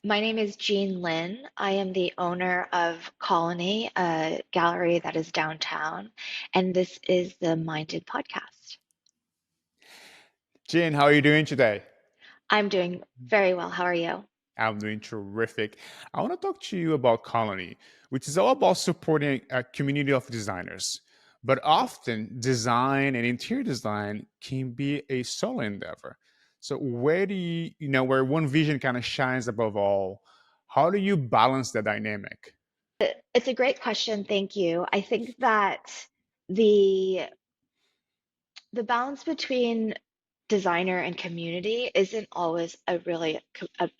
My name is Jean Lin. I am the owner of Colony, a gallery that is downtown, and this is the Minded podcast. Jane, how are you doing today? I'm doing very well. How are you? I'm doing terrific. I want to talk to you about Colony, which is all about supporting a community of designers. But often, design and interior design can be a solo endeavor. So, where do where one vision kind of shines above all? How do you balance the dynamic? It's a great question. Thank you. I think that the the balance between designer and community isn't always a really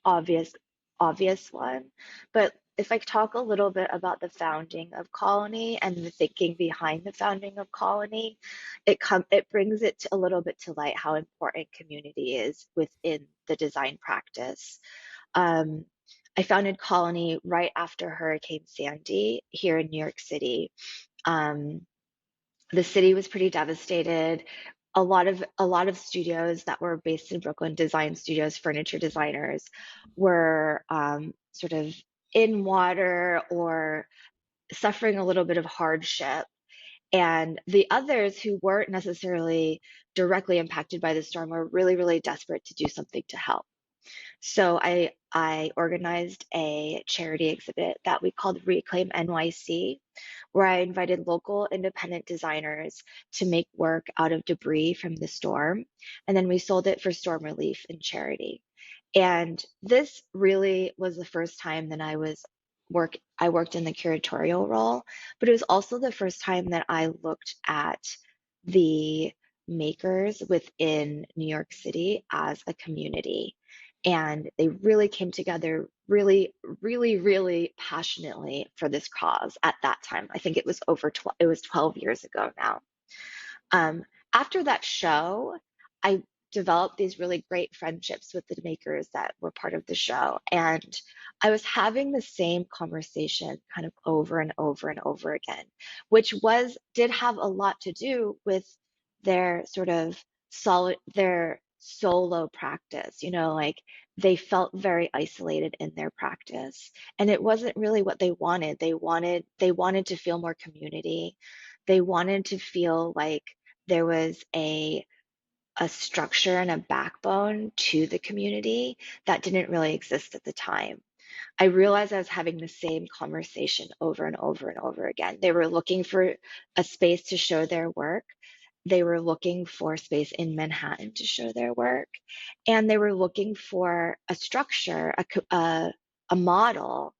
obvious one. But if I talk a little bit about the founding of Colony and the thinking behind the founding of Colony, it brings it a little bit to light how important community is within the design practice. Um, I founded Colony right after Hurricane Sandy here in New York City. Um, the city was pretty devastated. A lot of studios that were based in Brooklyn, design studios, furniture designers, were sort of in water or suffering a little bit of hardship. And the others who weren't necessarily directly impacted by the storm were really, really desperate to do something to help. So I organized a charity exhibit that we called Reclaim NYC, where I invited local independent designers to make work out of debris from the storm, and then we sold it for storm relief and charity. And this really was the first time that I worked in the curatorial role, but it was also the first time that I looked at the makers within New York City as a community. And they really came together really, really, really passionately for this cause at that time. I think it was 12 years ago now. Um, After that show, I developed these really great friendships with the makers that were part of the show. And I was having the same conversation kind of over and over and over again, which did have a lot to do with their sort of their solo practice, like they felt very isolated in their practice. And it wasn't really what they wanted. They wanted to feel more community. They wanted to feel like there was a structure and a backbone to the community that didn't really exist at the time. I realized I was having the same conversation over and over and over again. They were looking for a space to show their work. They were looking for space in Manhattan to show their work. And they were looking for a structure, a model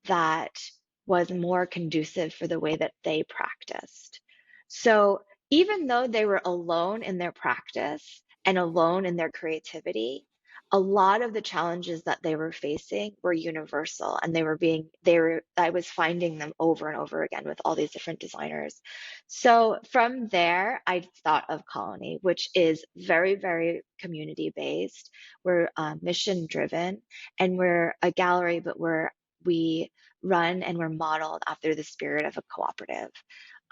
that was more conducive for the way that they practiced. So even though they were alone in their practice and alone in their creativity, a lot of the challenges that they were facing were universal, and I was finding them over and over again with all these different designers. So from there, I thought of Colony, which is very, very community based. We're mission driven, and we're a gallery, but we run and we're modeled after the spirit of a cooperative.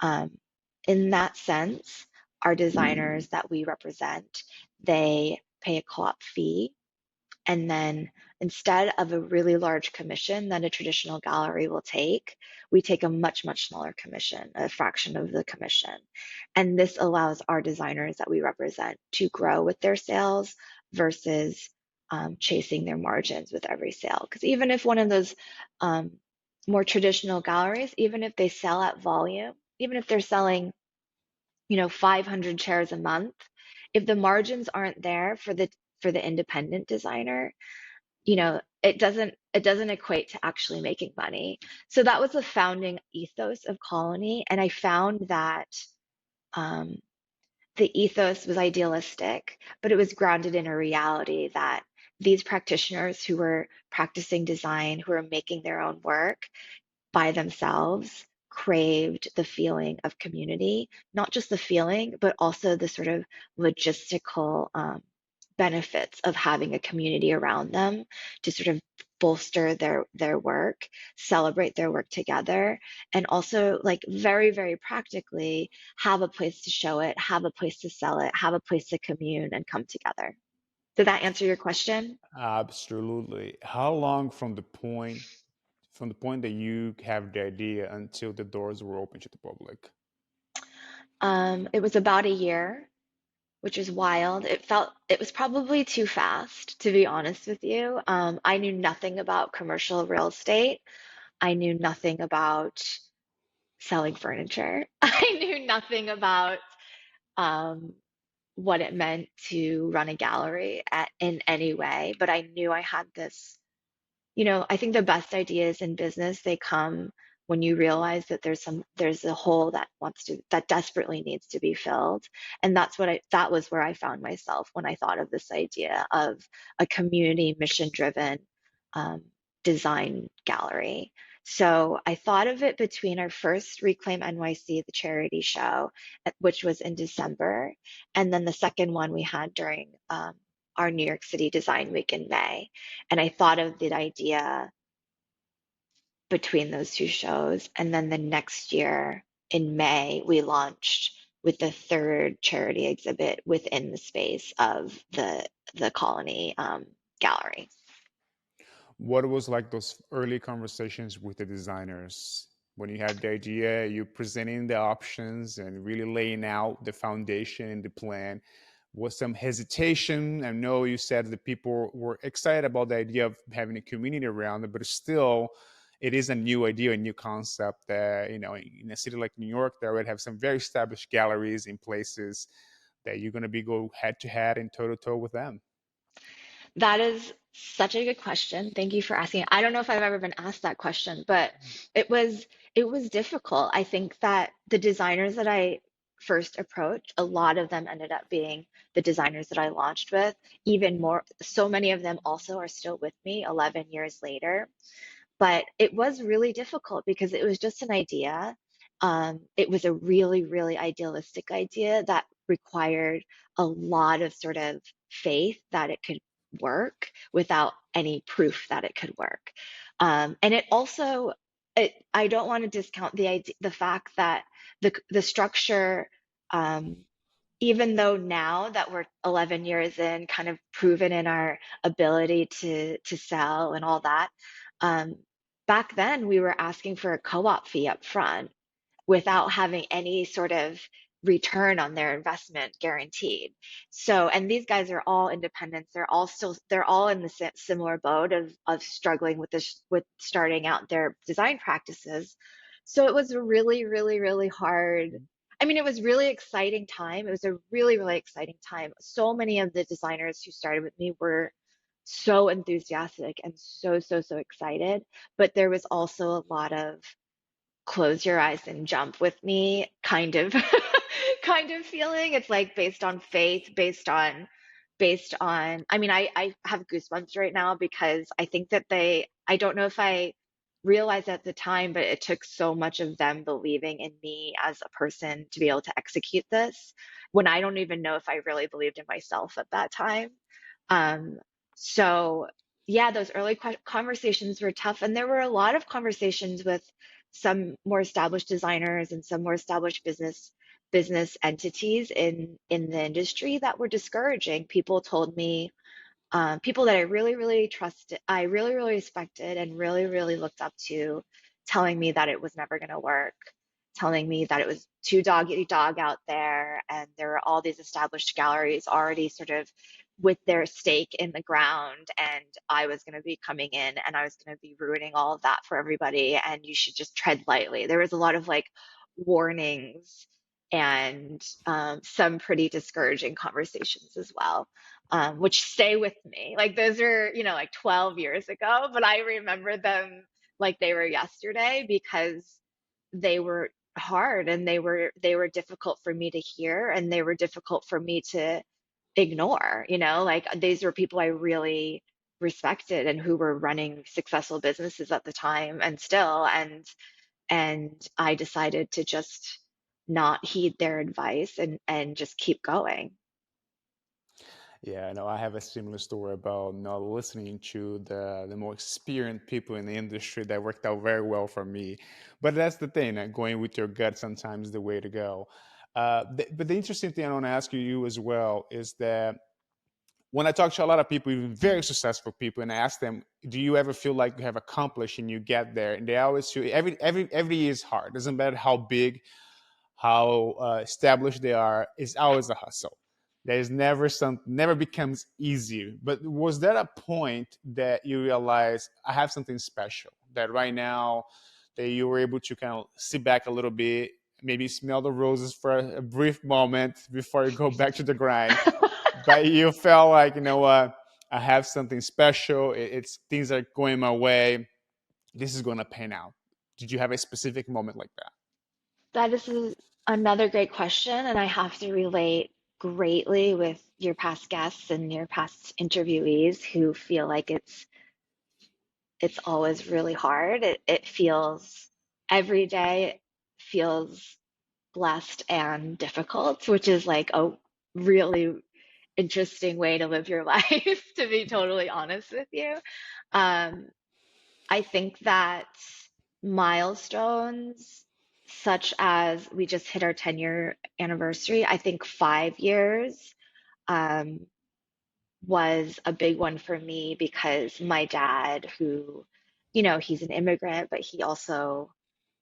Um, in that sense, our designers that we represent, they pay a co-op fee, and then instead of a really large commission that a traditional gallery will take, we take a much, much smaller commission, a fraction of the commission. And this allows our designers that we represent to grow with their sales versus chasing their margins with every sale. Because even if one of those um, more traditional galleries, even if they sell at volume, even if they're selling 500 chairs a month, if the margins aren't there for the independent designer, it doesn't equate to actually making money. So that was the founding ethos of Colony, and I found that um, the ethos was idealistic, but it was grounded in a reality that these practitioners who were practicing design, who were making their own work by themselves, craved the feeling of community, not just the feeling, but also the sort of logistical benefits of having a community around them to sort of bolster their work, celebrate their work together, and also like very, very practically have a place to show it, have a place to sell it, have a place to commune and come together. Did that answer your question? Absolutely. How long from the point that you have the idea until the doors were open to the public? It was about a year, which is wild. It was probably too fast, to be honest with you. I knew nothing about commercial real estate. I knew nothing about selling furniture. I knew nothing about um, what it meant to run a gallery in any way, but I knew I had this. I think the best ideas in business, they come when you realize that there's a hole that desperately needs to be filled. And that was where I found myself when I thought of this idea of a community mission driven um, design gallery. So I thought of it between our first Reclaim NYC, the charity show, which was in December, and then the second one we had during our New York City Design Week in May. And I thought of the idea between those two shows. And then the next year in May, we launched with the third charity exhibit within the space of the Colony Gallery. What was like those early conversations with the designers when you had the idea, you presenting the options and really laying out the foundation and the plan? Was some hesitation? I know you said that people were excited about the idea of having a community around it, but still, it is a new idea, a new concept that, in a city like New York, that would have some very established galleries in places that you're going to be go head to head and toe to toe with them. That is such a good question. Thank you for asking. I don't know if I've ever been asked that question, but it was it was difficult. I think that the designers that I first approached, a lot of them ended up being the designers that I launched with. Even more, so many of them also are still with me 11 years later. But it was really difficult because it was just an idea. It was a really, really idealistic idea that required a lot of sort of faith that it could work without any proof that it could work. And it also, I don't want to discount the fact that the structure, um, even though now that we're 11 years in, kind of proven in our ability to sell and all that, um, back then we were asking for a co-op fee up front without having any sort of return on their investment guaranteed. So, and these guys are all independents. They're all in the similar boat of struggling with this, with starting out their design practices. So it was a really, really, really hard. I mean, it was really exciting time. It was a really, really exciting time. So many of the designers who started with me were so enthusiastic and so, so, so excited. But there was also a lot of close your eyes and jump with me kind of kind of feeling. It's like based on faith, based on I mean I have goosebumps right now because I think that I don't know if I realized at the time, but it took so much of them believing in me as a person to be able to execute this when I don't even know if I really believed in myself at that time. Um, so yeah, those early conversations were tough, and there were a lot of conversations with some more established designers and some more established business entities in the industry that were discouraging. People told me, people that I really, really trusted, I really, really respected and really, really looked up to, telling me that it was never going to work, telling me that it was too dog eat dog out there, and there were all these established galleries already sort of with their stake in the ground, and I was going to be coming in and I was going to be ruining all of that for everybody, and you should just tread lightly. There was a lot of like warnings and some pretty discouraging conversations as well, which stay with me. Like those are, like 12 years ago, but I remember them like they were yesterday because they were hard and they were difficult for me to hear and they were difficult for me to ignore, like these were people I really respected and who were running successful businesses at the time and still, and I decided to just not heed their advice and just keep going. Yeah, no, I have a similar story about not listening to the more experienced people in the industry that worked out very well for me. But that's the thing, going with your gut sometimes the way to go. But the interesting thing I want to ask you as well is that when I talk to a lot of people, even very successful people, and I ask them, "Do you ever feel like you have accomplished and you get there?" And they always feel every year is hard. Doesn't matter how big, how established they are. It's always a hustle. There's never becomes easier. But was there a point that you realized I have something special? That right now, that you were able to kind of sit back a little bit, maybe smell the roses for a brief moment before you go back to the grind, but you felt like, you know what, I have something special. It's things are going my way. This is going to pan out. Did you have a specific moment like that? That is another great question, and I have to relate greatly with your past guests and your past interviewees who feel like it's always really hard. It feels every day feels blessed and difficult, which is like a really interesting way to live your life, to be totally honest with you. Um, I think that milestones such as we just hit our 10-year anniversary, I think 5 years um, was a big one for me because my dad, who, he's an immigrant, but he also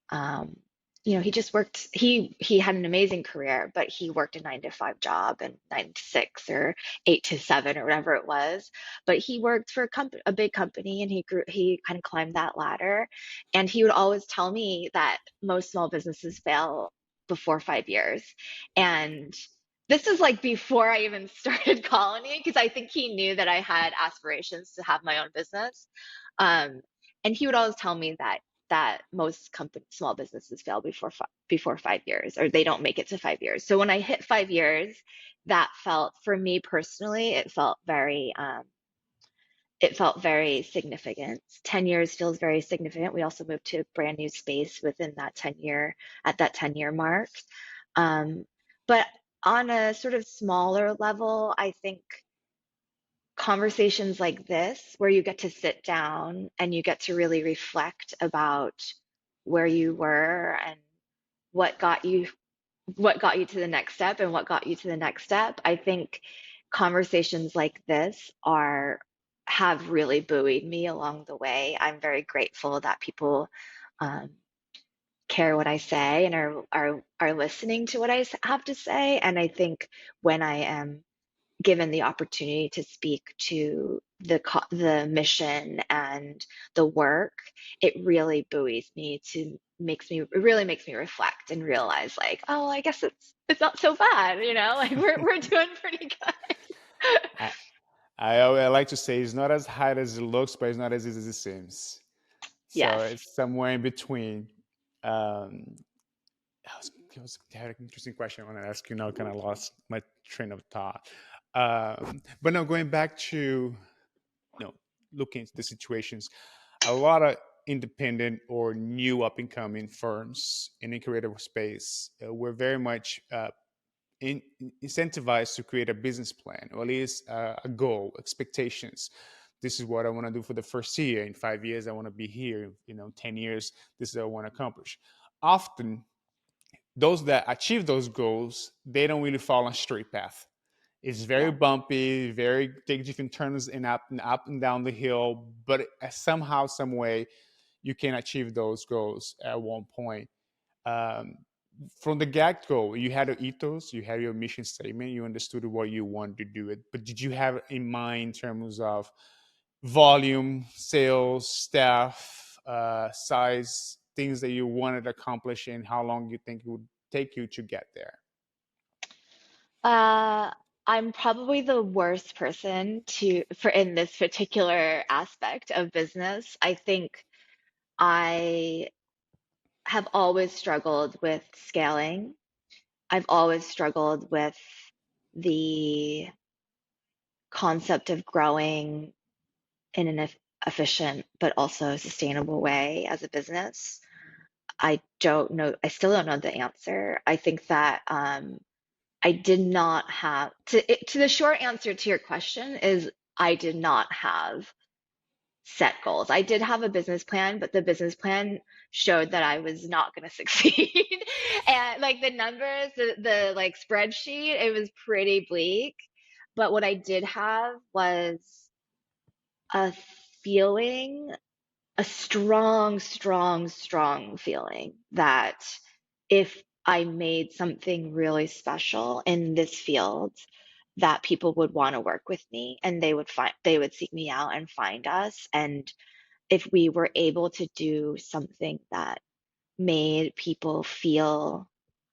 um, he just worked. He had an amazing career, but he worked a 9 to 5 job and 9 to 6 or 8 to 7 or whatever it was. But he worked for a big company, and he grew. He kind of climbed that ladder, and he would always tell me that most small businesses fail before 5 years, and this is like before I even started Colony, because I think he knew that I had aspirations to have my own business. Um, and he would always tell me that most small businesses fail before 5 years, or they don't make it to 5 years. So when I hit 5 years, that felt for me personally, it felt very significant. 10 years feels very significant. We also moved to a brand new space within that 10 year at that 10 year mark. Um, but on a sort of smaller level, I think conversations like this, where you get to sit down and you get to really reflect about where you were and what got you what got you to the next step and what got you to the next step. I think conversations like this are have really buoyed me along the way. I'm very grateful that people um, care what I say and are listening to what I have to say. And I think when I am given the opportunity to speak to the mission and the work, it really buoys me to makes me it really makes me reflect and realize like, oh, I guess it's not so bad, like we're doing pretty good. I, I like to say it's not as hard as it looks, but it's not as easy as it seems. So Yes. it's somewhere in between. Um, I had an interesting question I want to ask you now. Kind of lost my train of thought. But no, going back to looking into the situations, a lot of independent or new up and coming firms in the creative space were very much incentivized to create a business plan, or at least a goal, expectations. This is what I want to do for the first year. In 5 years, I want to be here. 10 years, this is what I want to accomplish. Often, those that achieve those goals, they don't really follow a straight path. It's very Yeah. bumpy, very take different turns and up and down the hill, but somehow, some way, you can achieve those goals at one point. Um, from the get-go, you had your ethos, you had your mission statement, you understood what you wanted to do it. But did you have in mind in terms of volume, sales, staff, size, things that you wanted to accomplish, and how long you think it would take you to get there? Uh, I'm probably the worst person for in this particular aspect of business. I think I have always struggled with scaling. I've always struggled with the concept of growing in an efficient but also sustainable way as a business. I don't know, I still don't know the answer. I think that I did not have to the short answer to your question is I did not have set goals. I did have a business plan, but the business plan showed that I was not going to succeed. And like the numbers, the like spreadsheet, it was pretty bleak. But what I did have was a feeling, a strong, strong, strong feeling that if I made something really special in this field, that people would want to work with me and they would seek me out and find us. And if we were able to do something that made people feel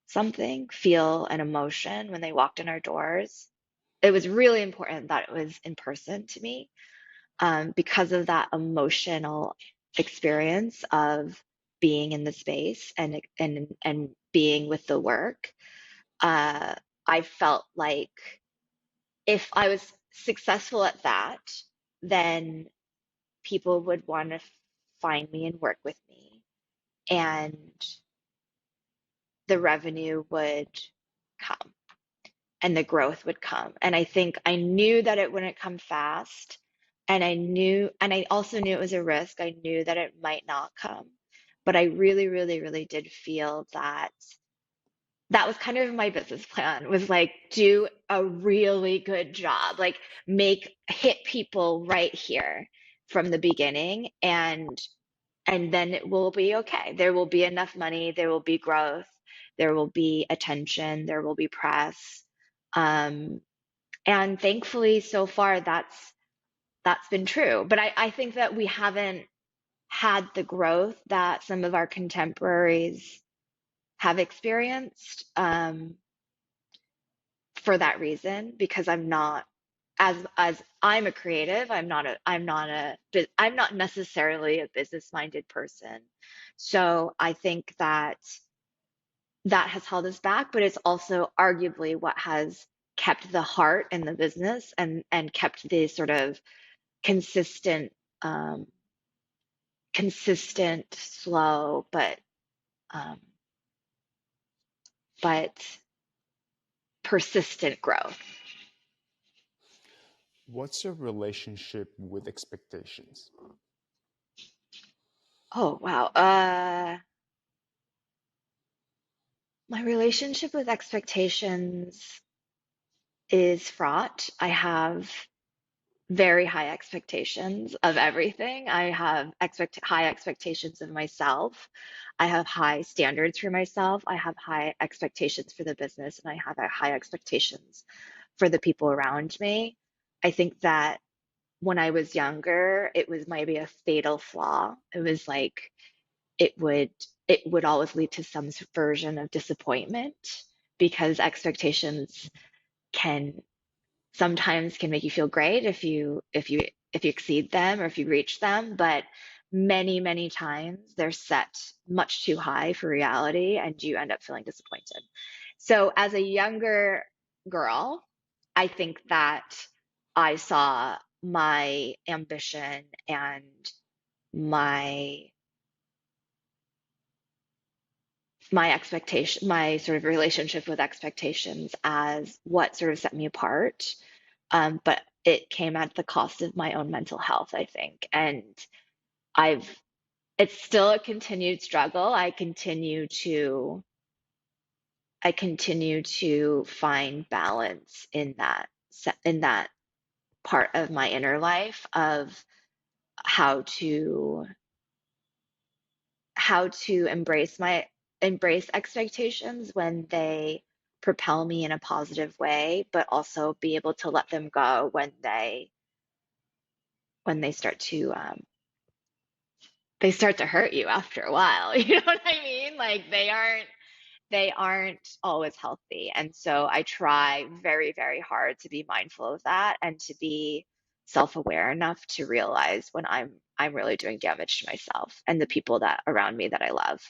something, feel an emotion when they walked in our doors, it was really important that it was in person to me, because of that emotional experience of being in the space and being with the work. Uh, I felt like if I was successful at that, then people would want to find me and work with me, and the revenue would come and the growth would come. And I think I knew that it wouldn't come fast. And I also knew it was a risk. I knew that it might not come. But I really, really, really did feel that that was kind of my business plan, was like do a really good job, like hit people right here from the beginning, and then it will be okay. There will be enough money, there will be growth, there will be attention, there will be press. Um, and thankfully, so far, that's been true. But I think that we haven't had the growth that some of our contemporaries have experienced, for that reason, because I'm not as I'm a creative, I'm not necessarily a business minded person. So I think that that has held us back, but it's also arguably what has kept the heart in the business and kept the sort of consistent, um, consistent, slow, um, but persistent growth. What's your relationship with expectations? Oh wow. My relationship with expectations is fraught. I have very high expectations of everything. I have high expectations of myself. I have high standards for myself. I have high expectations for the business, and I have high expectations for the people around me. I think that when I was younger, it was maybe a fatal flaw. It was like it would it would always lead to some version of disappointment, because expectations can sometimes can make you feel great if you exceed them or if you reach them, but many times they're set much too high for reality and you end up feeling disappointed. So as a younger girl, I think that I saw my ambition and my my expectation, my sort of relationship with expectations as what sort of set me apart. But it came at the cost of my own mental health, I think. And I've, it's still a continued struggle. I continue to find balance in in that part of my inner life of how to, how to embrace expectations when they propel me in a positive way, but also be able to let them go when they start to hurt you after a while. You know what I mean? Like they aren't always healthy. And so I try very, very hard to be mindful of that and to be self-aware enough to realize when I'm really doing damage to myself and the people that around me that I love.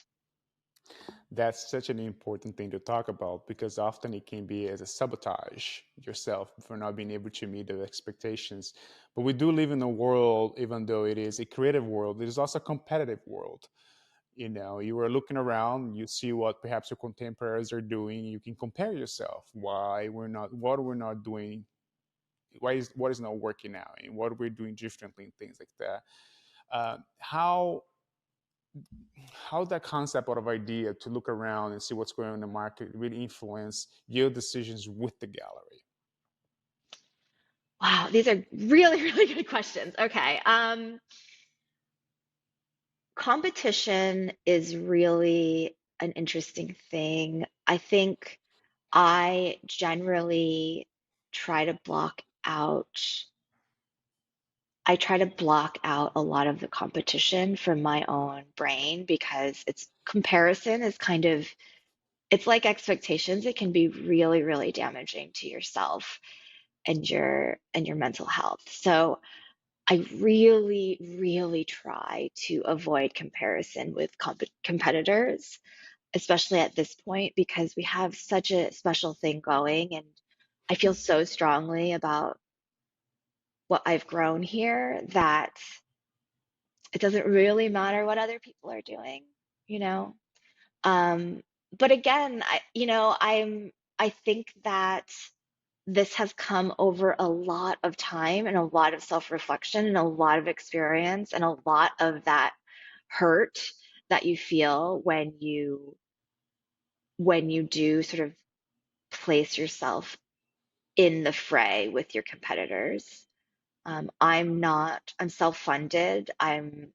That's such an important thing to talk about because often it can be as a sabotage yourself for not being able to meet the expectations. But we do live in a world, even though it is a creative world, it is also a competitive world. You know, you are looking around, you see what perhaps your contemporaries are doing, you can compare yourself. What we're not doing, what is not working now, and what we're doing differently, and things like that. How that concept out of idea to look around and see what's going on in the market really influence your decisions with the gallery? Wow, these are really, really good questions. Okay. Competition is really an interesting thing. I think I generally try to block out, I try to block out a lot of the competition from my own brain because it's comparison is kind of, it's like expectations. It can be really, really damaging to yourself and your mental health. So I really, really try to avoid comparison with competitors, especially at this point, because we have such a special thing going. And I feel so strongly about what I've grown here that it doesn't really matter what other people are doing, you know? Um, but again, I think that this has come over a lot of time and a lot of self-reflection and a lot of experience and a lot of that hurt that you feel when you do sort of place yourself in the fray with your competitors. I'm self-funded. I'm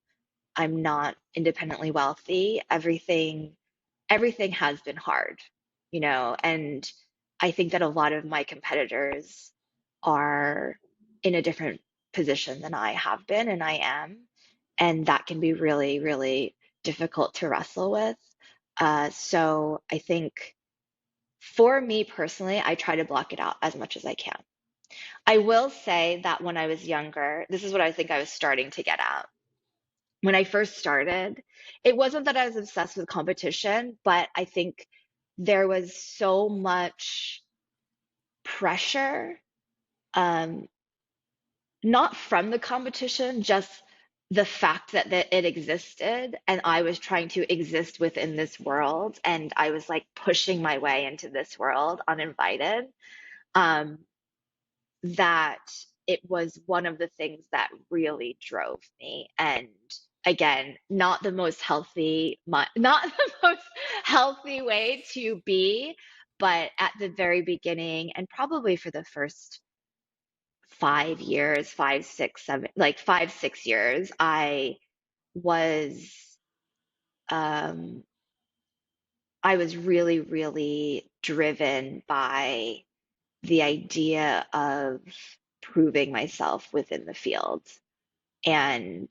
not independently wealthy. Everything has been hard, and I think that a lot of my competitors are in a different position than I have been and I am, and that can be really, really difficult to wrestle with. So I think for me personally, I try to block it out as much as I can. I will say that when I was younger, this is what I think I was starting to get at. When I first started, it wasn't that I was obsessed with competition, but I think there was so much pressure, um, not from the competition, just the fact that it existed, and I was trying to exist within this world, and I was like pushing my way into this world uninvited. Um, that it was one of the things that really drove me. And again, not the most healthy, not the most healthy way to be, but at the very beginning, and probably for the first 5 years, 5, 6, 7, like 5, 6 years, was, um, I was really, really driven by the idea of proving myself within the field. And,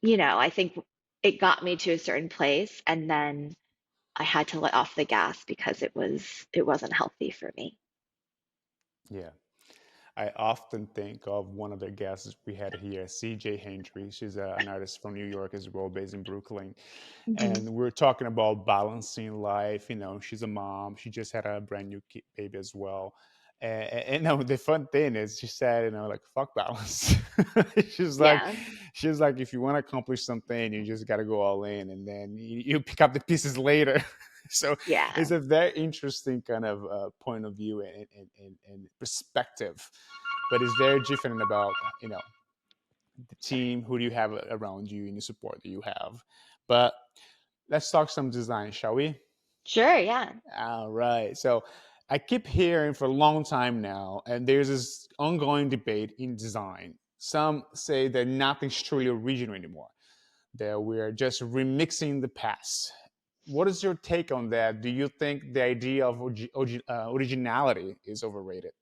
I think it got me to a certain place and then I had to let off the gas because it wasn't healthy for me. Yeah. I often think of one of the guests we had here, CJ Hendry. She's an artist from New York as well, based in Brooklyn. Hmm. And we're talking about balancing life. She's a mom. She just had a brand new baby as well. And the fun thing is, she said, like, fuck balance. she's like, Yeah. she's like, if you want to accomplish something, you just got to go all in, and then you pick up the pieces later. So Yeah. it's a very interesting kind of point of view and perspective, but it's very different about the team, who do you have around you, and the support that you have. But let's talk some design, shall we? Sure. Yeah. All right. So I keep hearing for a long time now, and there's this ongoing debate in design. Some say that nothing's truly original anymore, that we're just remixing the past. What is your take on that? Do you think the idea of originality is overrated?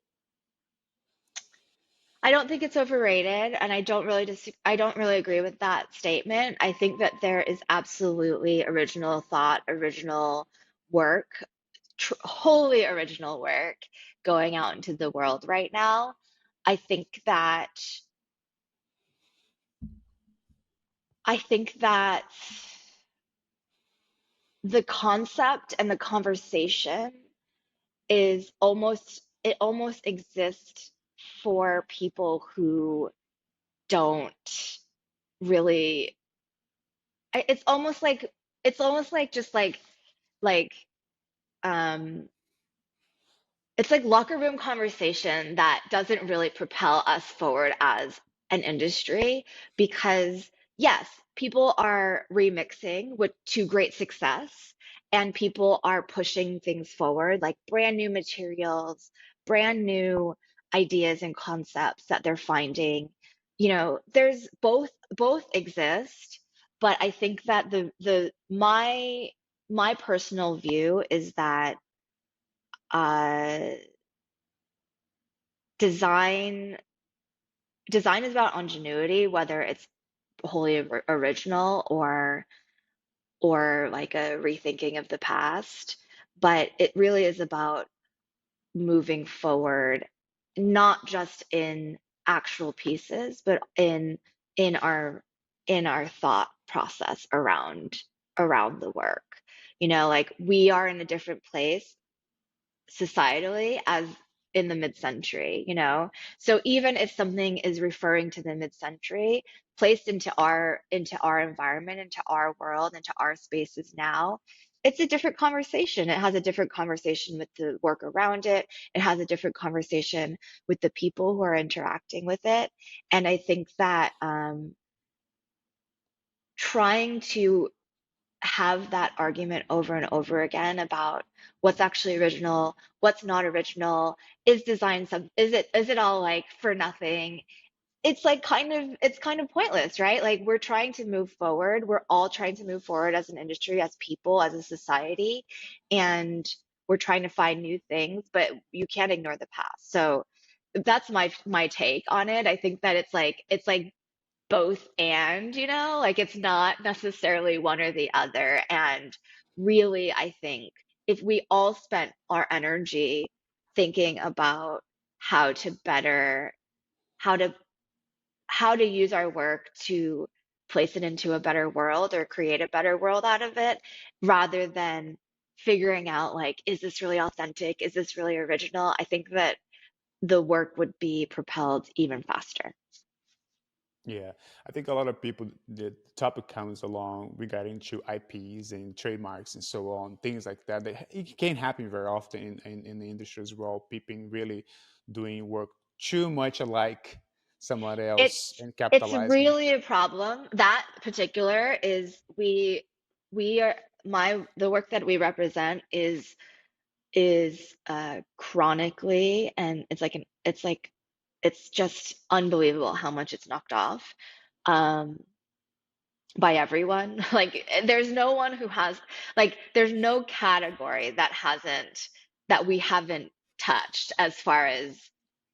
I don't think it's overrated, and I don't really agree with that statement. I think that there is absolutely original thought, original work, wholly original work going out into the world right now. I think that I think that the concept and the conversation it almost exists for people who don't really it's almost like just like um it's like locker room conversation that doesn't really propel us forward as an industry because, yes, people are remixing with to great success and people are pushing things forward like brand new materials, brand new. ideas and concepts that they're finding. There's both exist, but I think that the my personal view is that uh, design design is about ingenuity, whether it's wholly original or like a rethinking of the past. But it really is about moving forward, not just in actual pieces, but in our in our thought process around the work. Like we are in a different place societally as in the mid-century. So even if something is referring to the mid-century, placed into our environment, into our world, into our spaces now, it's a different conversation. It has a different conversation with the work around it. It has a different conversation with the people who are interacting with it. And I think that trying to have that argument over and over again about what's actually original, what's not original, is it all like for nothing? It's kind of pointless, right? Like we're trying to move forward. We're all trying to move forward as an industry, as people, as a society, and we're trying to find new things, but you can't ignore the past. So that's my take on it. I think that it's like both and, like it's not necessarily one or the other. And really, I think if we all spent our energy thinking about how to better, how to how to use our work to place it into a better world or create a better world out of it, rather than figuring out like, is this really authentic? Is this really original? I think that the work would be propelled even faster. Yeah, I think a lot of people, the topic comes along regarding to IPs and trademarks and so on, things like that. It can happen very often in the industry as well. People really doing work too much alike someone else It's and it's capitalizing. really a problem. That particular is we are my the work that we represent is chronically, and it's just unbelievable how much it's knocked off. Um by everyone. Like there's no one who has there's no category that we haven't touched as far as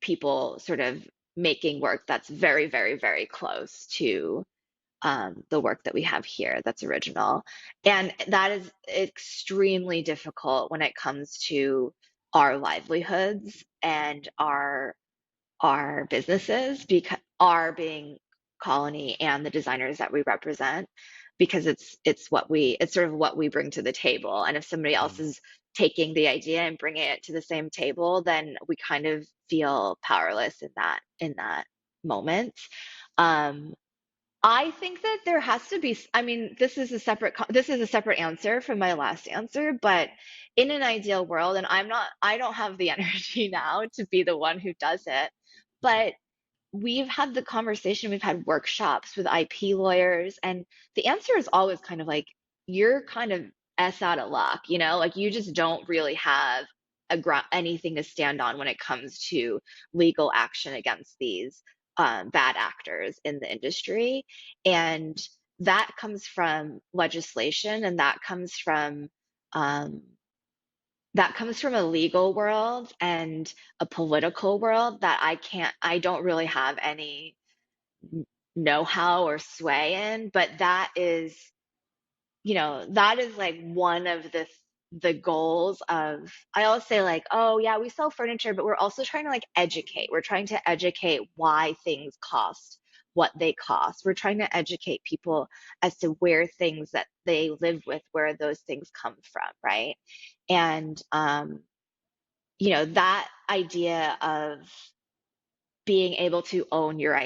people sort of making work that's very, very, very close to the work that we have here that's original. And that is extremely difficult when it comes to our livelihoods and our businesses, because our being Colony and the designers that we represent, because it's sort of what we bring to the table. And if somebody else Mm. is taking the idea and bringing it to the same table, then we kind of feel powerless in that moment. um I think that there has to be, I mean, this is a separate answer from my last answer, but in an ideal world, and I don't have the energy now to be the one who does it, Yeah. but we've had the conversation, we've had workshops with IP lawyers, and the answer is always kind of like, you're kind of out of luck, like you just don't really have anything to stand on when it comes to legal action against these bad actors in the industry. And that comes from legislation, and um, that comes from a legal world and a political world that I don't really have any know-how or sway in, but that is like one of the goals of, I always say like, oh yeah, we sell furniture, but we're also trying to like educate. We're trying to educate why things cost what they cost. We're trying to educate people as to where things that they live with, where those things come from, right? And that idea of being able to own your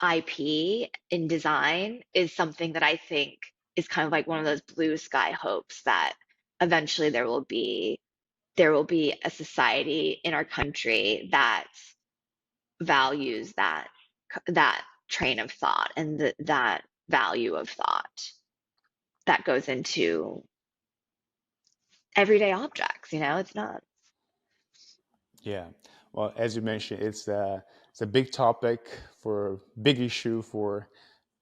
IP in design is something that I think is kind of like one of those blue sky hopes that eventually there will be a society in our country that values that train of thought and that value of thought that goes into everyday objects. It's not. Yeah. Well, as you mentioned, it's a big topic for big issue for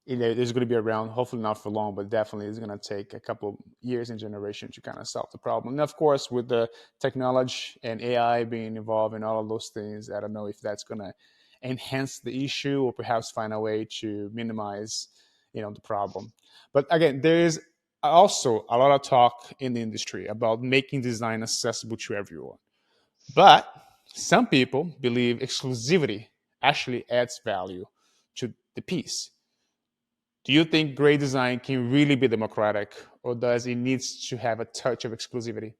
there's going to be around, hopefully not for long, but definitely it's going to take a couple years and generations to kind of solve the problem. And of course, with the technology and AI being involved in all of those things, I don't know if that's going to enhance the issue or perhaps find a way to minimize, the problem. But again, there is also a lot of talk in the industry about making design accessible to everyone. But some people believe exclusivity actually adds value to the piece. Do you think great design can really be democratic, or does it needs to have a touch of exclusivity?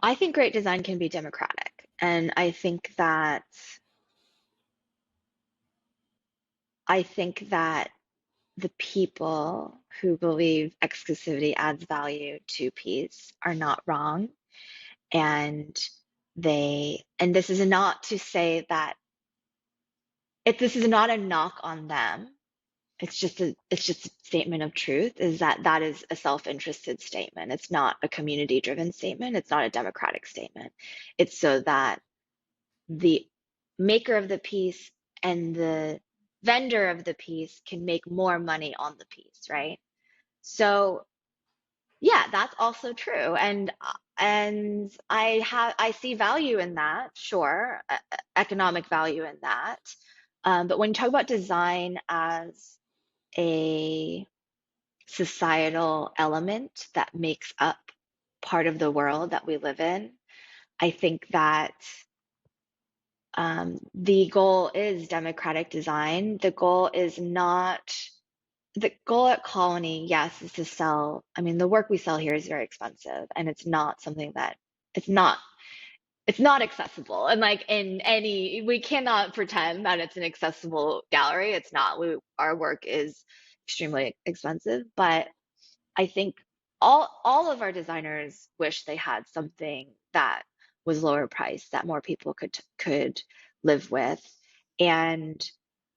I think great design can be democratic. And I think that the people who believe exclusivity adds value to peace are not wrong. And and this is not to say that this is not a knock on them. It's just a statement of truth, is that is a self-interested statement. It's not a community-driven statement. It's not a democratic statement. It's so that the maker of the piece and the vendor of the piece can make more money on the piece, right? So yeah, that's also true. And I see value in that, sure, economic value in that. But when you talk about design as a societal element that makes up part of the world that we live in, I think that the goal is democratic design. The goal at Colony, yes, is to sell. I mean, the work we sell here is very expensive, and it's not something that it's not it's not accessible. And like in any, we cannot pretend that it's an accessible gallery. It's not. Our work is extremely expensive, but I think all of our designers wish they had something that was lower priced that more people could live with. And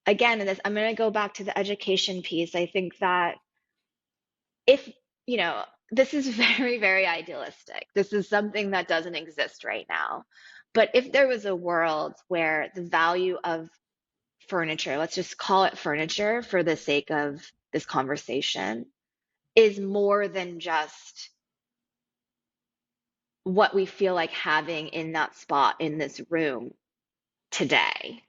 again, in this, I'm going to go back to the education piece. I think that if, you know, this is very, very idealistic. This is something that doesn't exist right now. But if there was a world where the value of furniture, let's just call it furniture for the sake of this conversation, is more than just what we feel like having in that spot in this room today.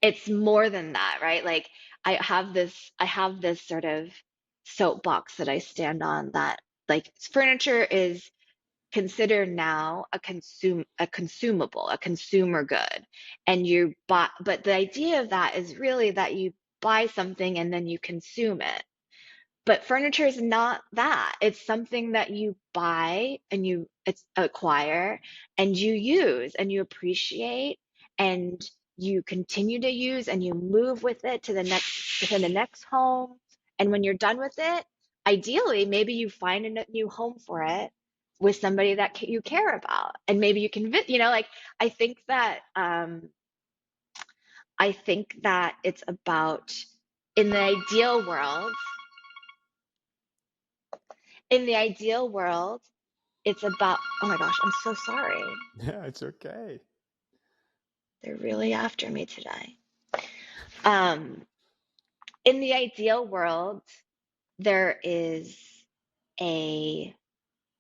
It's more than that, right? Like I have this sort of soapbox that I stand on, that like furniture is considered now a consumable, a consumer good. And you buy, but the idea of that is really that you buy something and then you consume it. But furniture is not that. It's something that you buy and you it's acquire and you use and you appreciate and you continue to use and you move with it to the next home. And when you're done with it, ideally, maybe you find a new home for it with somebody that you care about. And maybe you can, like I think that it's about, in the ideal world, in the ideal world, it's about, oh my gosh, I'm so sorry. Yeah, it's okay. They're really after me today. Um, in the ideal world, there is a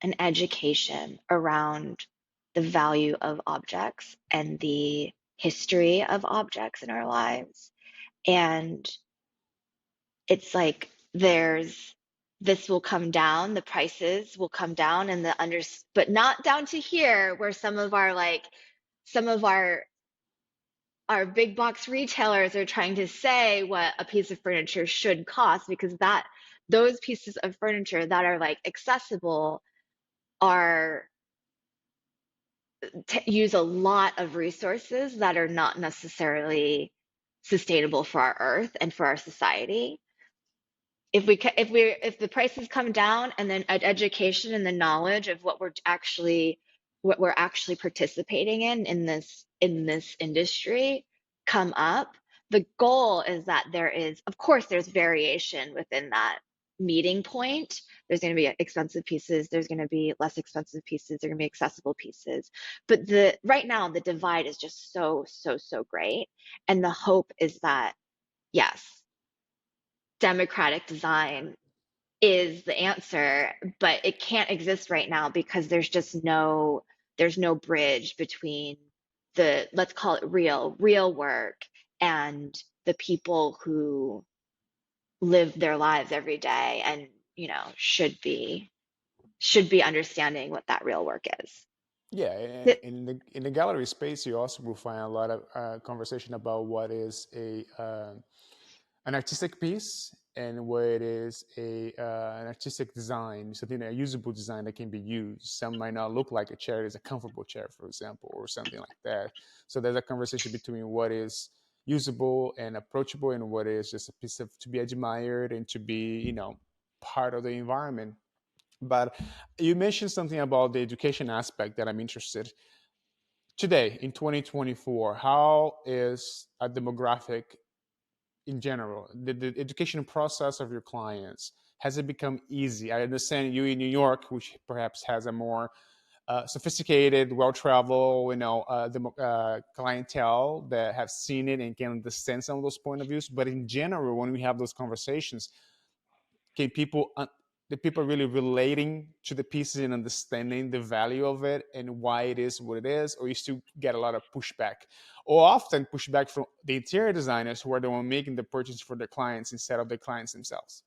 an education around the value of objects and the history of objects in our lives. And it's like this will come down, the prices will come down, and but not down to here where some of our big box retailers are trying to say what a piece of furniture should cost, because that those pieces of furniture that are like accessible are use a lot of resources that are not necessarily sustainable for our earth and for our society. If the prices come down and then education and the knowledge of what we're actually participating in this industry come up, the goal is that there is, of course, there's variation within that meeting point. There's going to be expensive pieces, there's going to be less expensive pieces, there're going to be accessible pieces. But the right now the divide is just so great. And the hope is that yes, democratic design is the answer, but it can't exist right now because there's no bridge between the, let's call it real work, and the people who live their lives every day and, should be understanding what that real work is. Yeah, and Th- in the gallery space, you also will find a lot of conversation about what is a an artistic piece and what is a an artistic design, something a usable design that can be used. Some might not look like a chair; it's a comfortable chair, for example, or something like that. So there's a conversation between what is usable and approachable, and what is just a piece of to be admired and to be, part of the environment. But you mentioned something about the education aspect that I'm interested. Today, in 2024, how is a demographic in general, the education process of your clients, has it become easy? I understand you in New York, which perhaps has a more sophisticated, well-traveled, clientele that have seen it and can understand some of those point of views. But in general, when we have those conversations, can people the people really relating to the pieces and understanding the value of it and why it is what it is, or you still get a lot of pushback, or often pushback from the interior designers who are the one making the purchase for their clients instead of the clients themselves?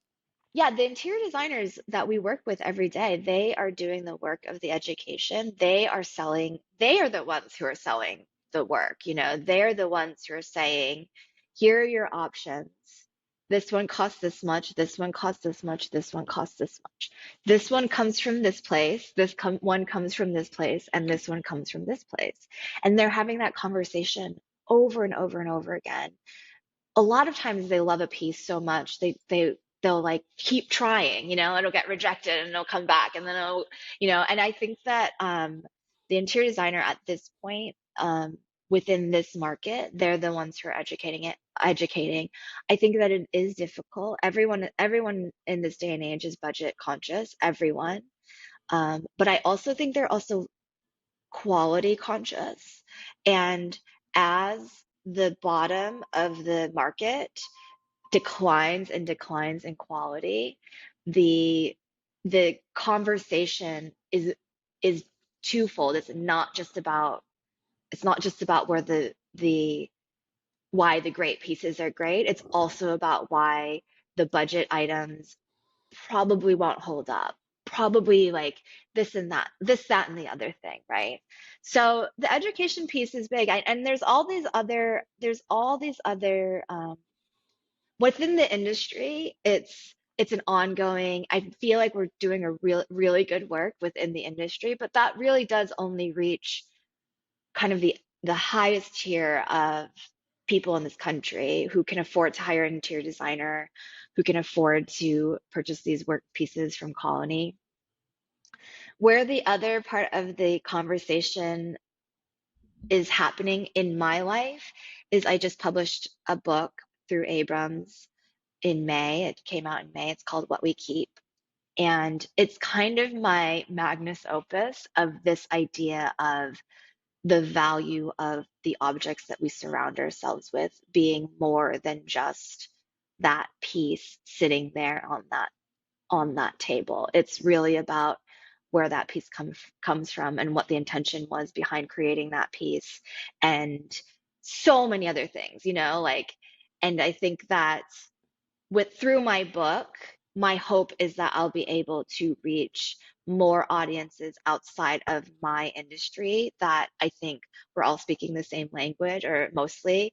Yeah, the interior designers that we work with every day, they are doing the work of the education. They are the ones who are selling the work. They're the ones who are saying, here are your options. This one costs this much, this one costs this much, this one costs this much. This one comes from this place, one comes from this place, and this one comes from this place. And they're having that conversation over and over and over again. A lot of times they love a piece so much they'll like keep trying, it'll get rejected and it'll come back, and then and I think that the interior designer at this point, within this market, they're the ones who are educating. I think that it is difficult. Everyone in this day and age is budget conscious, everyone. But I also think they're also quality conscious. And as the bottom of the market declines and declines in quality, the the conversation is twofold. It's not just about where the why the great pieces are great. It's also about why the budget items probably won't hold up. Probably like this and that, this, that, and the other thing, right? So the education piece is big. And there's all these other within the industry. It's an ongoing. I feel like we're doing a really good work within the industry, but that really does only reach kind of the highest tier of people in this country who can afford to hire an interior designer, who can afford to purchase these work pieces from Colony. Where the other part of the conversation is happening in my life is I just published a book through Abrams in May. It came out in May. It's called What We Keep. And it's kind of my magnus opus of this idea of the value of the objects that we surround ourselves with being more than just that piece sitting there on that table. It's really about where that piece comes from and what the intention was behind creating that piece, and so many other things, like. And I think that through my book, my hope is that I'll be able to reach more audiences outside of my industry, that I think we're all speaking the same language, or mostly,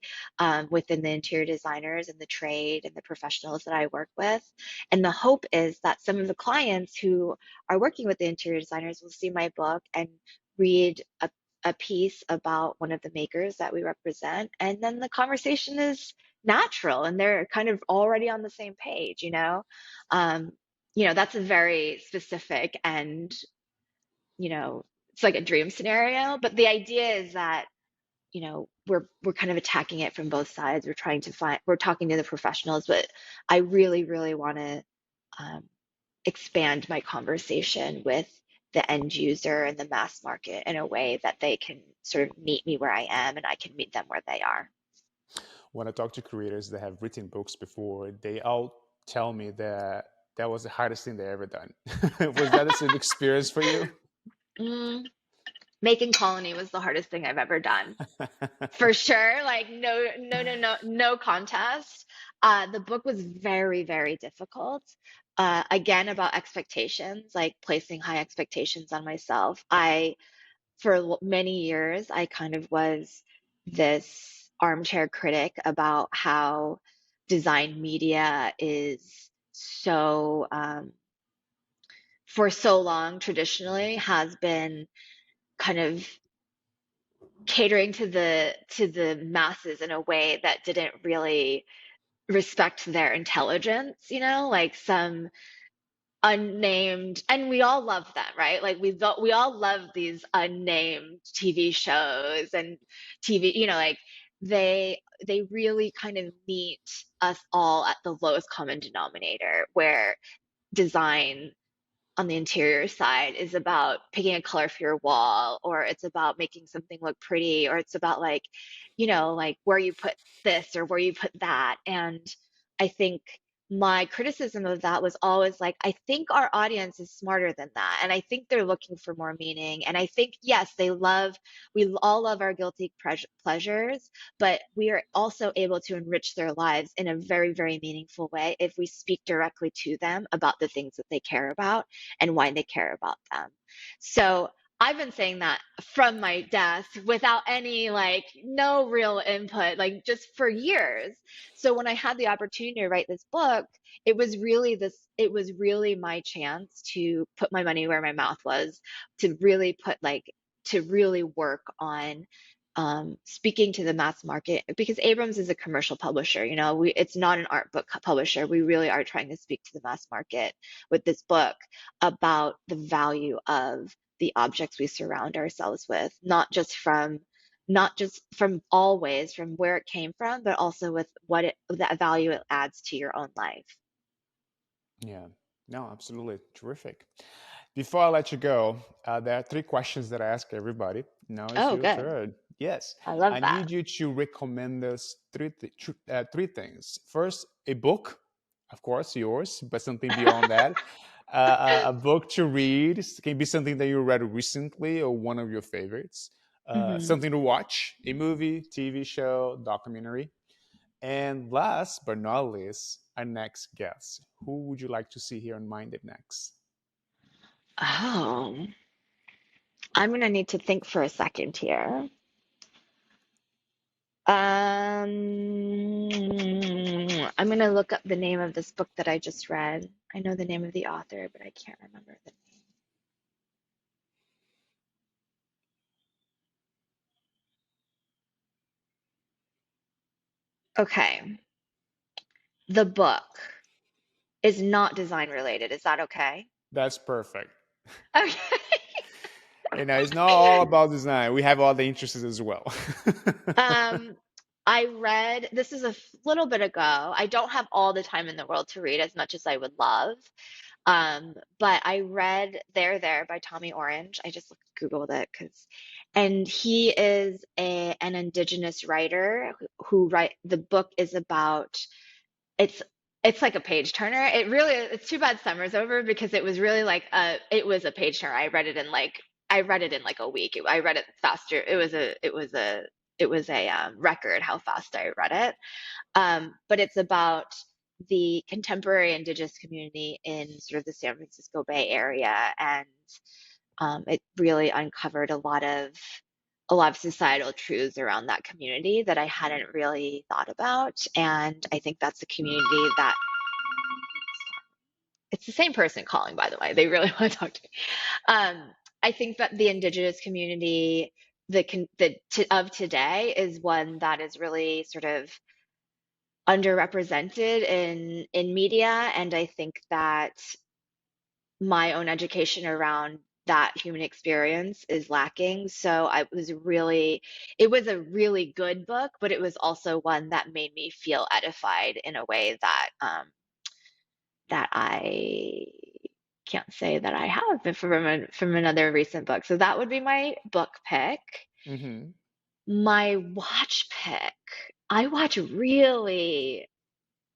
within the interior designers and the trade and the professionals that I work with. And the hope is that some of the clients who are working with the interior designers will see my book and read a piece about one of the makers that we represent, and then the conversation is natural and they're kind of already on the same page. um that's a very specific, and it's like a dream scenario, but the idea is that we're kind of attacking it from both sides. We're talking to the professionals, but I really want to um, expand my conversation with the end user and the mass market in a way that they can sort of meet me where I am and I can meet them where they are. When I talk to creators that have written books before, they all tell me that that was the hardest thing they ever done. Was that the same experience for you? Mm, making Colony was the hardest thing I've ever done. For sure. Like no contest. The book was very, very difficult. Again, about expectations, like placing high expectations on myself. For many years, I kind of was this armchair critic about how design media is so, for so long, traditionally, has been kind of catering to the masses in a way that didn't really respect their intelligence, like some unnamed, and we all love them, right? Like we all love these unnamed TV shows and TV, like they really kind of meet us all at the lowest common denominator where design on the interior side is about picking a color for your wall, or it's about making something look pretty, or it's about like, like where you put this or where you put that. And I think my criticism of that was always like, I think our audience is smarter than that. And I think they're looking for more meaning. And I think, yes, we all love our guilty pleasures, but we are also able to enrich their lives in a very, very meaningful way if we speak directly to them about the things that they care about and why they care about them. So I've been saying that from my desk without any, like, no real input, like just for years. So when I had the opportunity to write this book, it was really my chance to put my money where my mouth was, to really to really work on speaking to the mass market, because Abrams is a commercial publisher. It's not an art book publisher. We really are trying to speak to the mass market with this book about the value of the objects we surround ourselves with, not just from always from where it came from, but also with that value it adds to your own life. Yeah, no, absolutely. Terrific. Before I let you go, there are three questions that I ask everybody. Now it's Oh, your good. turn. Yes, I love I that. need you to recommend us three things. First, a book, of course, yours, but something beyond that. A book to read. It can be something that you read recently or one of your favorites. Hmm. Something to watch, a movie, TV show, documentary. And last but not least, our next guest. Who would you like to see here on Minded next? Oh, I'm gonna need to think for a second here. I'm gonna look up the name of this book that I just read. I know the name of the author, but I can't remember the name. Okay, the book is not design related. Is that okay? That's perfect. Okay. It's not all about design. We have all the interests as well. Um, I read, this is little bit ago. I don't have all the time in the world to read as much as I would love. But I read There by Tommy Orange. I just Googled it and he is an indigenous writer who write the book is about it's it's like a page turner. It's too bad summer's over because it was a page turner. I read it in like a week. I read it faster. It was a record how fast I read it. But it's about the contemporary indigenous community in sort of the San Francisco Bay Area, and it really uncovered a lot of societal truths around that community that I hadn't really thought about. And I think that's a community that it's the same person calling, by the way. They really want to talk to me. I think that the indigenous community of today is one that is really sort of underrepresented in media, and I think that my own education around that human experience is lacking. So it was a really good book, but it was also one that made me feel edified in a way that that I can't say that I have but from another recent book. So that would be my book pick. Hmm. My watch pick. I watch really,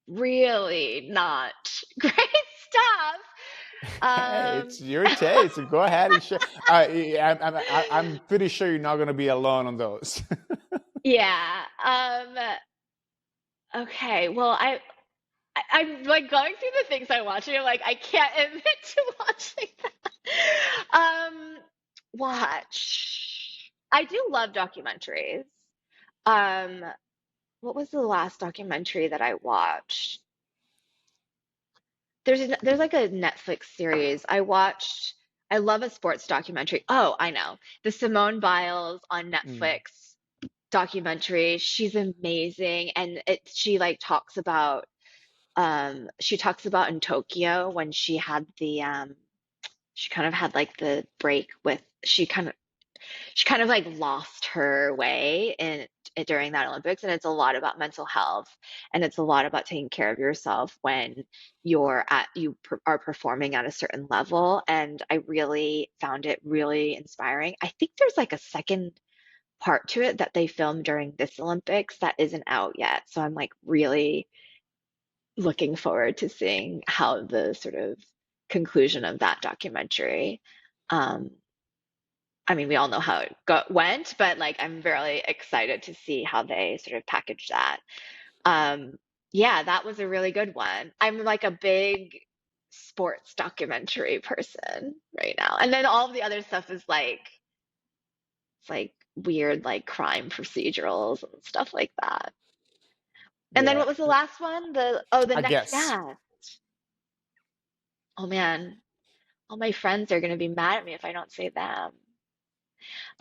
really not great stuff. Hey, Um, it's your taste. So go ahead and share. I'm pretty sure you're not going to be alone on those. yeah. Okay. Well, I'm like going through the things I'm watching. I'm like, I can't admit to watching that. Watch. I do love documentaries. Um, what was the last documentary that I watched? There's like a Netflix series I watched. I love a sports documentary. Oh, I know. The Simone Biles on Mm. Netflix documentary. She's amazing, and she like talks about in Tokyo when she kind of had like the break with she kind of like lost her way in during that Olympics, and it's a lot about mental health, and it's a lot about taking care of yourself when are performing at a certain level. And I really found it really inspiring. I think there's like a second part to it that they filmed during this Olympics that isn't out yet. So I'm like really looking forward to seeing how the sort of conclusion of that documentary. Um, I mean, we all know how it went, but like I'm really excited to see how they sort of package that. Um, yeah, that was a really good one. I'm like a big sports documentary person right now. And then all of the other stuff is like it's like weird like crime procedurals and stuff like that. And then Yeah, what was the last one? The I next, guess. yeah. Oh man, all my friends are gonna be mad at me if I don't say them.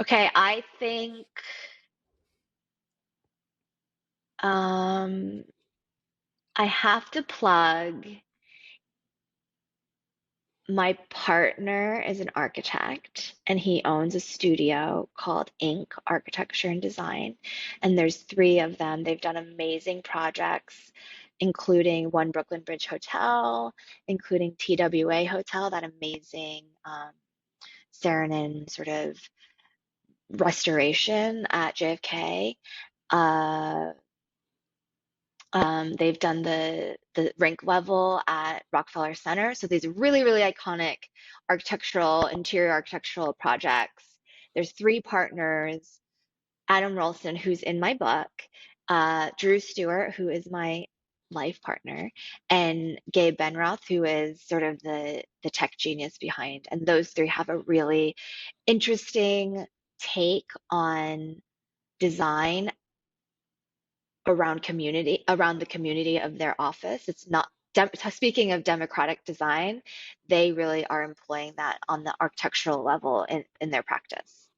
Okay, I think um I have to plug my partner is an architect and he owns a studio called Ink Architecture and Design. And there's three of them. They've done amazing projects, including One Brooklyn Bridge Hotel, including TWA Hotel, that amazing Saarinen sort of restoration at JFK. Uh, they've done the rink level at Rockefeller Center. So these really, really iconic interior architectural projects. There's three partners, Adam Rolston, who's in my book, Drew Stewart, who is my life partner, and Gabe Benroth, who is sort of the tech genius behind. And those three have a really interesting take on design around the community of their office. It's not speaking of democratic design, they really are employing that on the architectural level in their practice.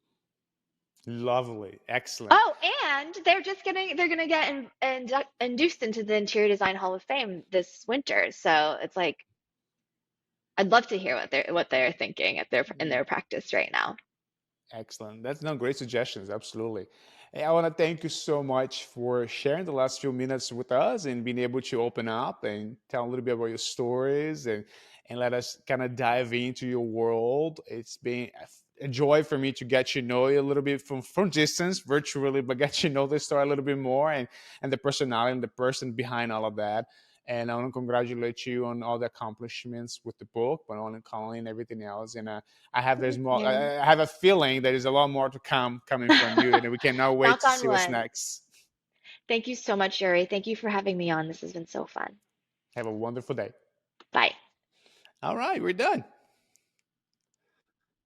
Lovely. Excellent. Oh, and they're gonna get induced into the Interior Design Hall of Fame this winter. So it's like I'd love to hear what they're thinking at in their practice right now. Excellent. That's no great suggestions. Absolutely. Hey, I want to thank you so much for sharing the last few minutes with us and being able to open up and tell a little bit about your stories and let us kind of dive into your world. It's been a joy for me to get to know you a little bit from distance, virtually, but get to know the story a little bit more and the personality and the person behind all of that. And I want to congratulate you on all the accomplishments with the book, but on Colin and everything else. And I have there's Thank more. you. I have a feeling there is a lot more to come coming from you, and we cannot wait Knock to on see what's wood. next. Thank you so much, Yuri. Thank you for having me on. This has been so fun. Have a wonderful day. Bye. All right, we're done.